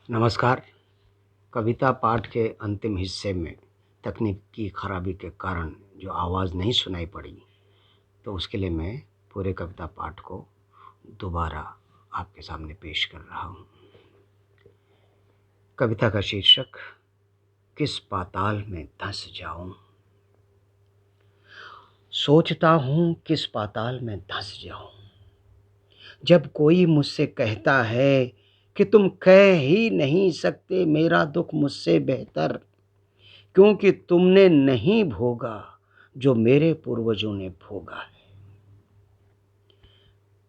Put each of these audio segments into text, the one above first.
नमस्कार। कविता पाठ के अंतिम हिस्से में तकनीक की खराबी के कारण जो आवाज़ नहीं सुनाई पड़ी, तो उसके लिए मैं पूरे कविता पाठ को दोबारा आपके सामने पेश कर रहा हूँ। कविता का शीर्षक किस पाताल में धंस जाऊं। सोचता हूँ किस पाताल में धंस जाऊं, जब कोई मुझसे कहता है कि तुम कह ही नहीं सकते मेरा दुख मुझसे बेहतर, क्योंकि तुमने नहीं भोगा जो मेरे पूर्वजों ने भोगा है।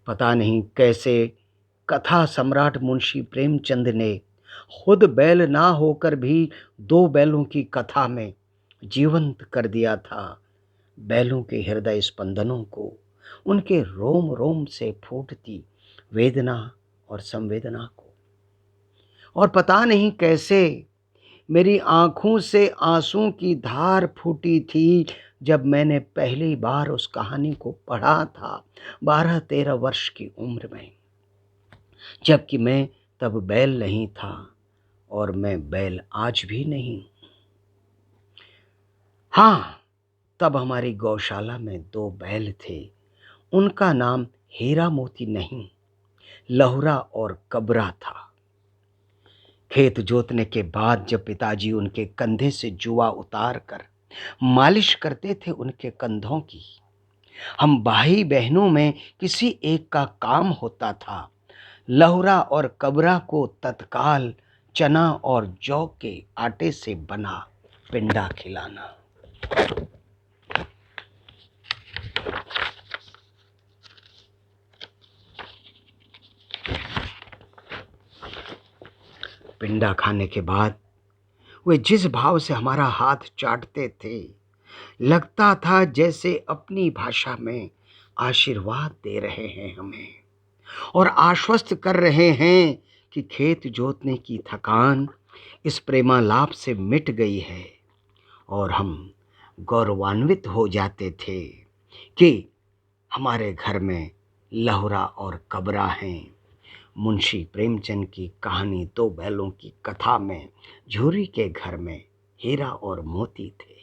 पता नहीं कैसे कथा सम्राट मुंशी प्रेमचंद ने खुद बैल ना होकर भी दो बैलों की कथा में जीवंत कर दिया था बैलों के हृदय स्पंदनों को, उनके रोम रोम से फूटती वेदना और संवेदना को। और पता नहीं कैसे मेरी आंखों से आंसू की धार फूटी थी जब मैंने पहली बार उस कहानी को पढ़ा था 12-13 वर्ष की उम्र में, जबकि मैं तब बैल नहीं था और मैं बैल आज भी नहीं। हाँ, तब हमारी गौशाला में दो बैल थे। उनका नाम हीरा मोती नहीं, लहुरा और कबरा था। खेत जोतने के बाद जब पिताजी उनके कंधे से जुआ उतार कर मालिश करते थे उनके कंधों की, हम भाई बहनों में किसी एक का काम होता था लहुरा और कबरा को तत्काल चना और जौ के आटे से बना पिंडा खिलाना। पिंडा खाने के बाद वे जिस भाव से हमारा हाथ चाटते थे, लगता था जैसे अपनी भाषा में आशीर्वाद दे रहे हैं हमें और आश्वस्त कर रहे हैं कि खेत जोतने की थकान इस प्रेमालाप से मिट गई है। और हम गौरवान्वित हो जाते थे कि हमारे घर में लहुरा और कबरा हैं। मुंशी प्रेमचंद की कहानी दो बैलों की कथा में झूरी के घर में हीरा और मोती थे।